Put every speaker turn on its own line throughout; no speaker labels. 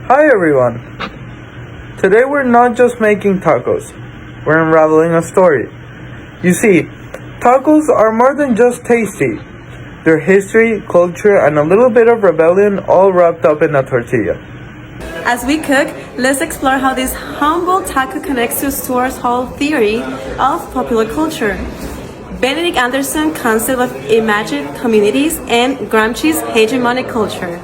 Hi everyone! Today we're not just making tacos, we're unraveling a story. You see, tacos are more than just tasty. They're history, culture, and a little bit of rebellion all wrapped up in a tortilla.
As we cook, let's explore how this humble taco connects to Stuart's whole theory of popular culture, Benedict Anderson's concept of imagined communities, and Gramsci's hegemonic culture.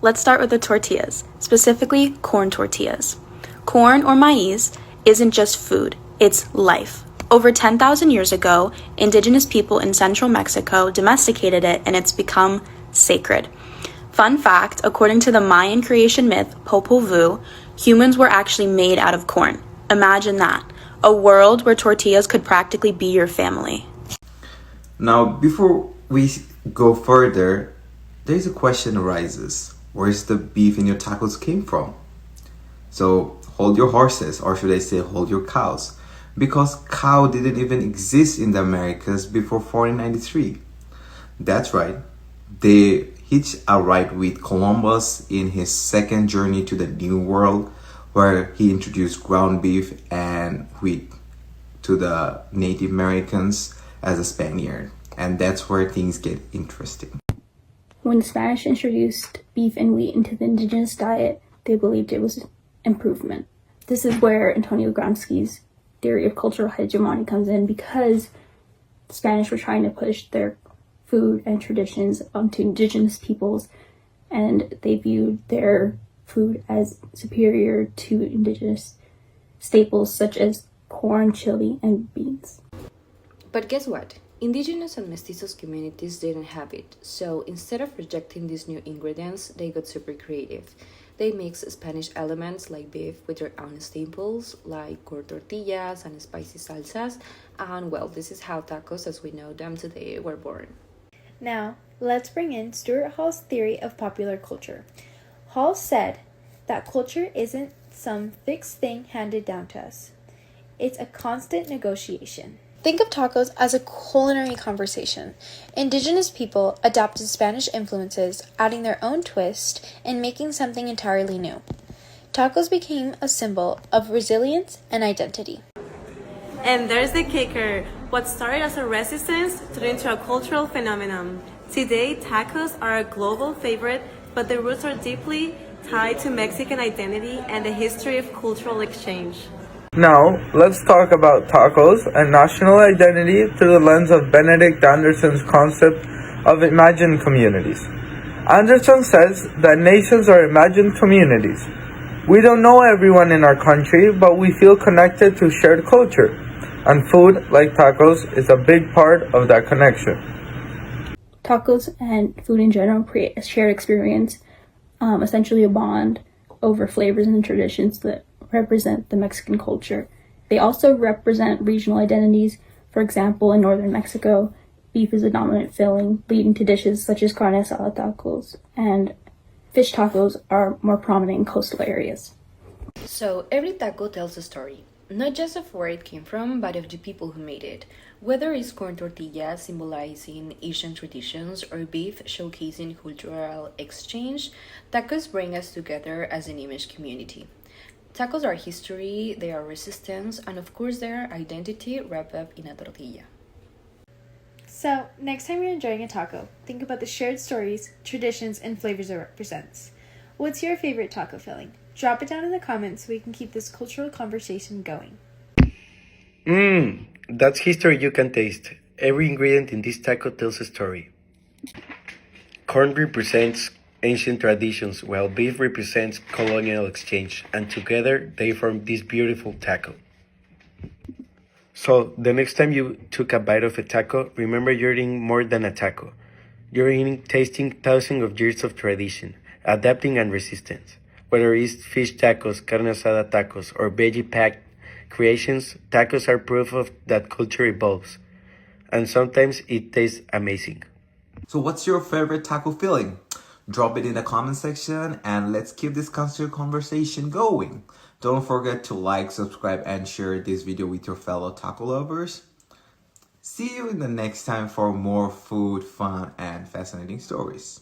Let's start with the tortillas, specifically corn tortillas. Corn or maíz isn't just food, it's life. Over 10,000 years ago, indigenous people in central Mexico domesticated it and it's become sacred. Fun fact, according to the Mayan creation myth Popol Vuh, humans were actually made out of corn. Imagine that, a world where tortillas could practically be your family.
Now, before we go further, there's a question arises. Where's the beef in your tacos came from? So hold your horses, or should I say hold your cows, because cow didn't even exist in the Americas before 1493. That's right, they hitched a ride with Columbus in his second journey to the New World, where he introduced ground beef and wheat to the Native Americans as a Spaniard. And that's where things get interesting.
When the Spanish introduced beef and wheat into the indigenous diet, they believed it was improvement. This is where Antonio Gramsci's theory of cultural hegemony comes in, because the Spanish were trying to push their food and traditions onto indigenous peoples, and they viewed their food as superior to indigenous staples such as corn, chili, and beans.
But guess what? Indigenous and mestizos communities didn't have it, so instead of rejecting these new ingredients, they got super creative. They mixed Spanish elements like beef with their own staples, like corn tortillas and spicy salsas, and well, this is how tacos as we know them today were born.
Now, let's bring in Stuart Hall's theory of popular culture. Hall said that culture isn't some fixed thing handed down to us. It's a constant negotiation. Think of tacos as a culinary conversation. Indigenous people adopted Spanish influences, adding their own twist and making something entirely new. Tacos became a symbol of resilience and identity.
And there's the kicker. What started as a resistance turned into a cultural phenomenon. Today, tacos are a global favorite, but their roots are deeply tied to Mexican identity and the history of cultural exchange.
Now, let's talk about tacos and national identity through the lens of Benedict Anderson's concept of imagined communities. Anderson says that nations are imagined communities. We don't know everyone in our country, but we feel connected to shared culture. And food, like tacos, is a big part of that connection.
Tacos and food in general create a shared experience, essentially a bond over flavors and traditions that represent the Mexican culture. They also represent regional identities. For example, in northern Mexico, beef is a dominant filling, leading to dishes such as carne asada tacos, and fish tacos are more prominent in coastal areas.
So every taco tells a story, not just of where it came from, but of the people who made it. Whether it's corn tortilla symbolizing Asian traditions or beef showcasing cultural exchange, tacos bring us together as an image community. Tacos are history, they are resistance, and of course they are identity wrapped up in a tortilla.
So, next time you're enjoying a taco, think about the shared stories, traditions, and flavors it represents. What's your favorite taco filling? Drop it down in the comments so we can keep this cultural conversation going.
That's history you can taste. Every ingredient in this taco tells a story. Corn represents ancient traditions, while beef represents colonial exchange, and together they form this beautiful taco. So, the next time you took a bite of a taco, remember you're eating more than a taco. You're tasting thousands of years of tradition, adapting and resistance. Whether it's fish tacos, carne asada tacos, or veggie-packed creations, tacos are proof of that culture evolves. And sometimes it tastes amazing.
So what's your favorite taco filling? Drop it in the comment section and let's keep this constant conversation going. Don't forget to like, subscribe, and share this video with your fellow taco lovers. See you in the next time for more food, fun, and fascinating stories.